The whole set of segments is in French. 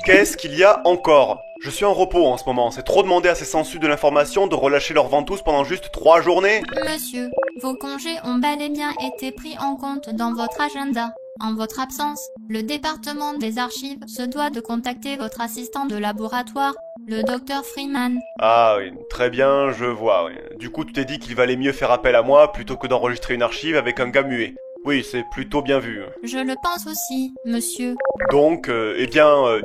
Qu'est-ce qu'il y a encore? Je suis en repos en ce moment, c'est trop demander à ces sensus de l'information de relâcher leurs ventouses pendant juste 3 journées. Monsieur, vos congés ont bel et bien été pris en compte dans votre agenda. En votre absence, le département des archives se doit de contacter votre assistant de laboratoire, le Dr Freeman. Ah oui, très bien, je vois, oui. Du coup tu t'es dit qu'il valait mieux faire appel à moi plutôt que d'enregistrer une archive avec un gars muet. Oui, c'est plutôt bien vu. Je le pense aussi, monsieur. Donc,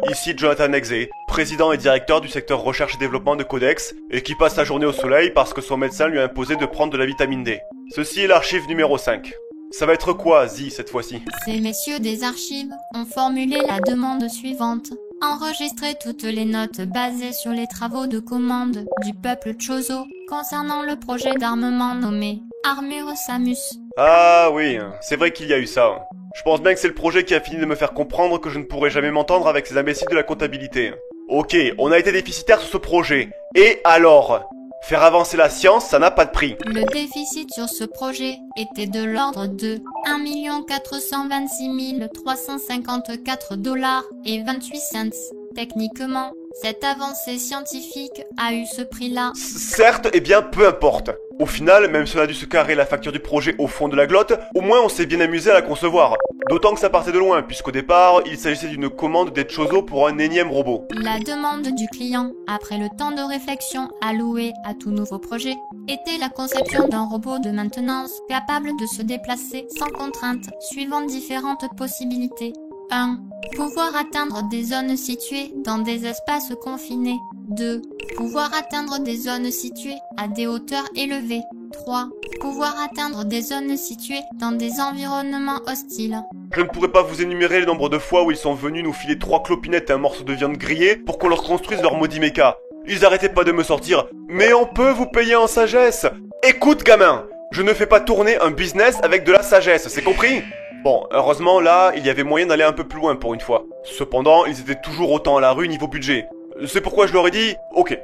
ici Jonathan Exé, président et directeur du secteur recherche et développement de Codex, et qui passe sa journée au soleil parce que son médecin lui a imposé de prendre de la vitamine D. Ceci est l'archive numéro 5. Ça va être quoi, Zi, cette fois-ci? Ces messieurs des archives ont formulé la demande suivante. Enregistrer toutes les notes basées sur les travaux de commande du peuple Chozo concernant le projet d'armement nommé Armure Samus. Ah oui, c'est vrai qu'il y a eu ça. Je pense bien que c'est le projet qui a fini de me faire comprendre que je ne pourrai jamais m'entendre avec ces imbéciles de la comptabilité. Ok, on a été déficitaire sur ce projet. Et alors? Faire avancer la science, ça n'a pas de prix. Le déficit sur ce projet était de l'ordre de 1 426 354 $ et 28 cents. Techniquement, cette avancée scientifique a eu ce prix-là. Certes, eh bien, peu importe. Au final, même si on a dû se carrer la facture du projet au fond de la glotte, au moins on s'est bien amusé à la concevoir. D'autant que ça partait de loin, puisqu'au départ, il s'agissait d'une commande des Chozo pour un énième robot. La demande du client, après le temps de réflexion alloué à tout nouveau projet, était la conception d'un robot de maintenance capable de se déplacer sans contrainte, suivant différentes possibilités. 1. Pouvoir atteindre des zones situées dans des espaces confinés. 2. Pouvoir atteindre des zones situées à des hauteurs élevées. 3. Pouvoir atteindre des zones situées dans des environnements hostiles. Je ne pourrais pas vous énumérer le nombre de fois où ils sont venus nous filer 3 clopinettes et un morceau de viande grillée pour qu'on leur construise leur maudit méca. Ils arrêtaient pas de me sortir « Mais on peut vous payer en sagesse !» Écoute gamin, je ne fais pas tourner un business avec de la sagesse, c'est compris? Bon, heureusement là, il y avait moyen d'aller un peu plus loin pour une fois. Cependant, ils étaient toujours autant à la rue niveau budget. C'est pourquoi je leur ai dit, ok,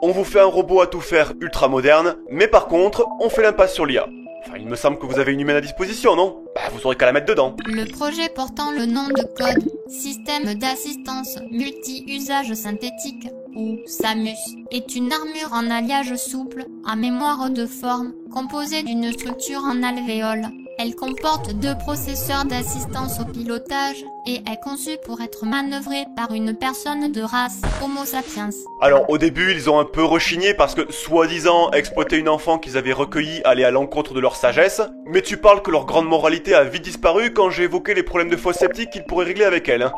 on vous fait un robot à tout faire ultra moderne, mais par contre, on fait l'impasse sur l'IA. Enfin, il me semble que vous avez une humaine à disposition, non? Bah, vous aurez qu'à la mettre dedans. Le projet portant le nom de code Système d'assistance multi-usage synthétique, ou SAMUS, est une armure en alliage souple, à mémoire de forme, composée d'une structure en alvéole. Elle comporte 2 processeurs d'assistance au pilotage et est conçue pour être manœuvrée par une personne de race Homo sapiens. Alors au début ils ont un peu rechigné parce que soi-disant exploiter une enfant qu'ils avaient recueillie allait à l'encontre de leur sagesse, mais tu parles que leur grande moralité a vite disparu quand j'ai évoqué les problèmes de fausse sceptique qu'ils pourraient régler avec elle, hein.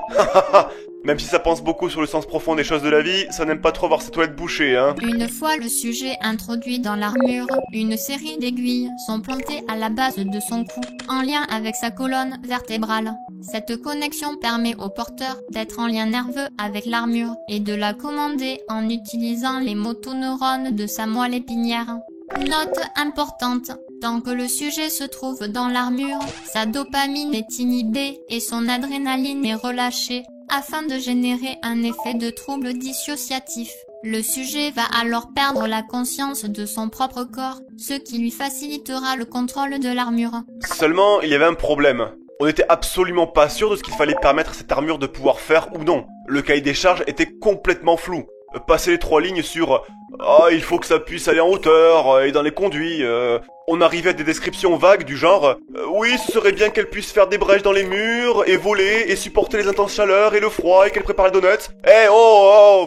Même si ça pense beaucoup sur le sens profond des choses de la vie, ça n'aime pas trop voir ses toilettes bouchées, hein. Une fois le sujet introduit dans l'armure, une série d'aiguilles sont plantées à la base de son cou, en lien avec sa colonne vertébrale. Cette connexion permet au porteur d'être en lien nerveux avec l'armure et de la commander en utilisant les motoneurones de sa moelle épinière. Note importante, tant que le sujet se trouve dans l'armure, sa dopamine est inhibée et son adrénaline est relâchée, afin de générer un effet de trouble dissociatif. Le sujet va alors perdre la conscience de son propre corps, ce qui lui facilitera le contrôle de l'armure. Seulement, il y avait un problème. On n'était absolument pas sûr de ce qu'il fallait permettre à cette armure de pouvoir faire ou non. Le cahier des charges était complètement flou. Passer les 3 lignes sur « Ah, il faut que ça puisse aller en hauteur et dans les conduits on arrivait à des descriptions vagues du genre oui, ce serait bien qu'elle puisse faire des brèches dans les murs, et voler, et supporter les intenses chaleurs et le froid, et qu'elle prépare les donuts. Eh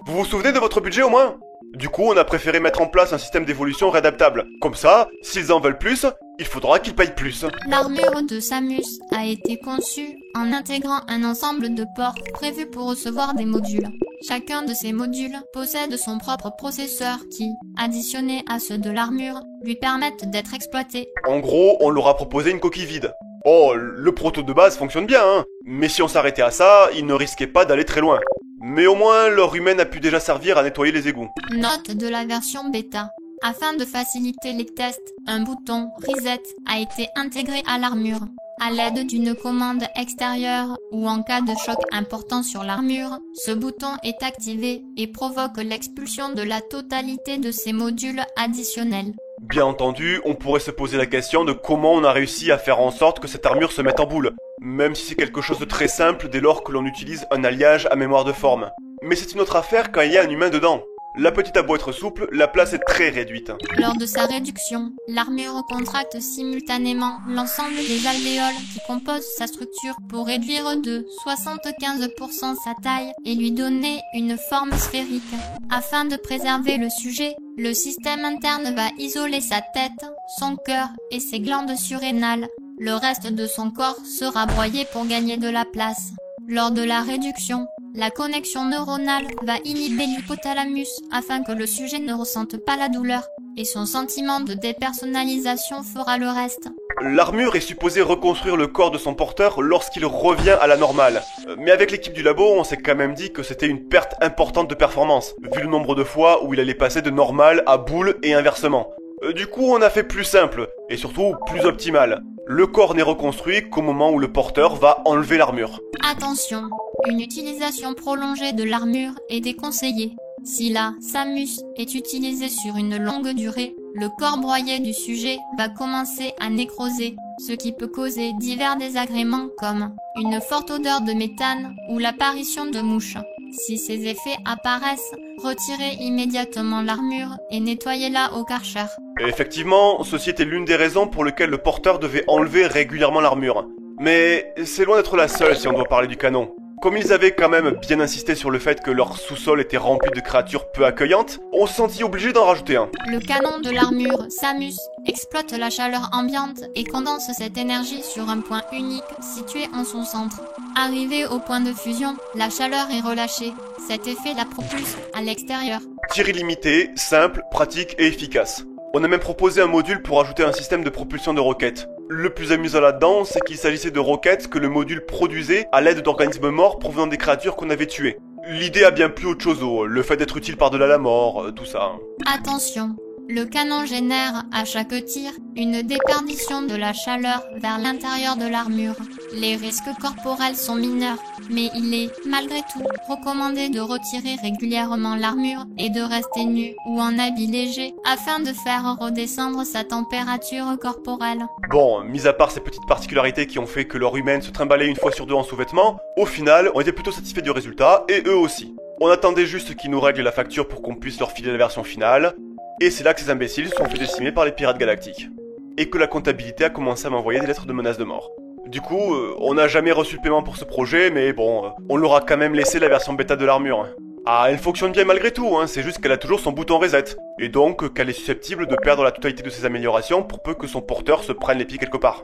vous vous souvenez de votre budget au moins? Du coup, on a préféré mettre en place un système d'évolution réadaptable. Comme ça, s'ils en veulent plus, il faudra qu'ils payent plus. L'armure de Samus a été conçue en intégrant un ensemble de ports prévus pour recevoir des modules. Chacun de ces modules possède son propre processeur qui, additionné à ceux de l'armure, lui permettent d'être exploités. En gros, on leur a proposé une coquille vide. Oh, le proto de base fonctionne bien, hein. Mais si on s'arrêtait à ça, ils ne risquaient pas d'aller très loin. Mais au moins, leur humaine a pu déjà servir à nettoyer les égouts. Note de la version bêta. Afin de faciliter les tests, un bouton Reset a été intégré à l'armure. À l'aide d'une commande extérieure ou en cas de choc important sur l'armure, ce bouton est activé et provoque l'expulsion de la totalité de ces modules additionnels. Bien entendu, on pourrait se poser la question de comment on a réussi à faire en sorte que cette armure se mette en boule, même si c'est quelque chose de très simple dès lors que l'on utilise un alliage à mémoire de forme. Mais c'est une autre affaire quand il y a un humain dedans. La petite a beau être souple, la place est très réduite. Lors de sa réduction, l'armure contracte simultanément l'ensemble des alvéoles qui composent sa structure pour réduire de 75% sa taille et lui donner une forme sphérique. Afin de préserver le sujet, le système interne va isoler sa tête, son cœur et ses glandes surrénales. Le reste de son corps sera broyé pour gagner de la place. Lors de la réduction, la connexion neuronale va inhiber l'hypothalamus afin que le sujet ne ressente pas la douleur, et son sentiment de dépersonnalisation fera le reste. L'armure est supposée reconstruire le corps de son porteur lorsqu'il revient à la normale. Mais avec l'équipe du labo, on s'est quand même dit que c'était une perte importante de performance, vu le nombre de fois où il allait passer de normal à boule et inversement. Du coup, on a fait plus simple, et surtout plus optimal. Le corps n'est reconstruit qu'au moment où le porteur va enlever l'armure. Attention, une utilisation prolongée de l'armure est déconseillée. Si la SAMUS est utilisée sur une longue durée, le corps broyé du sujet va commencer à nécroser, ce qui peut causer divers désagréments comme une forte odeur de méthane ou l'apparition de mouches. Si ces effets apparaissent, retirez immédiatement l'armure et nettoyez-la au Karcher. Et effectivement, ceci était l'une des raisons pour lesquelles le porteur devait enlever régulièrement l'armure. Mais c'est loin d'être la seule si on doit parler du canon. Comme ils avaient quand même bien insisté sur le fait que leur sous-sol était rempli de créatures peu accueillantes, on se sentit obligé d'en rajouter un. Le canon de l'armure SAMUS exploite la chaleur ambiante et condense cette énergie sur un point unique situé en son centre. Arrivé au point de fusion, la chaleur est relâchée. Cet effet la propulse à l'extérieur. Tir illimité, simple, pratique et efficace. On a même proposé un module pour ajouter un système de propulsion de roquettes. Le plus amusant là-dedans, c'est qu'il s'agissait de roquettes que le module produisait à l'aide d'organismes morts provenant des créatures qu'on avait tuées. L'idée a bien plus autre chose, le fait d'être utile par-delà la mort, tout ça. Attention, le canon génère à chaque tir une déperdition de la chaleur vers l'intérieur de l'armure. Les risques corporels sont mineurs, mais il est, malgré tout, recommandé de retirer régulièrement l'armure et de rester nu ou en habit léger afin de faire redescendre sa température corporelle. Bon, mis à part ces petites particularités qui ont fait que leur humaine se trimballait une fois sur deux en sous-vêtements, au final, on était plutôt satisfait du résultat, et eux aussi. On attendait juste qu'ils nous règlent la facture pour qu'on puisse leur filer la version finale, et c'est là que ces imbéciles se sont fait décimer par les pirates galactiques. Et que la comptabilité a commencé à m'envoyer des lettres de menaces de mort. Du coup, on n'a jamais reçu le paiement pour ce projet, mais bon, on leur a quand même laissé la version bêta de l'armure. Ah, elle fonctionne bien malgré tout, c'est juste qu'elle a toujours son bouton reset, et donc qu'elle est susceptible de perdre la totalité de ses améliorations pour peu que son porteur se prenne les pieds quelque part.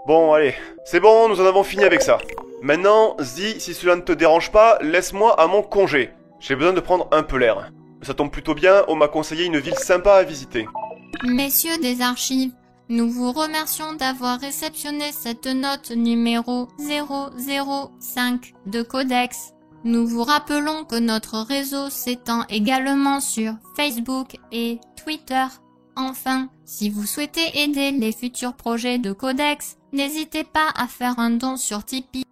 Bon, allez, c'est bon, nous en avons fini avec ça. Maintenant, Zi, si cela ne te dérange pas, laisse-moi à mon congé. J'ai besoin de prendre un peu l'air. Ça tombe plutôt bien, on m'a conseillé une ville sympa à visiter. Messieurs des archives, nous vous remercions d'avoir réceptionné cette note numéro 005 de Codex. Nous vous rappelons que notre réseau s'étend également sur Facebook et Twitter. Enfin, si vous souhaitez aider les futurs projets de Codex, n'hésitez pas à faire un don sur Tipeee.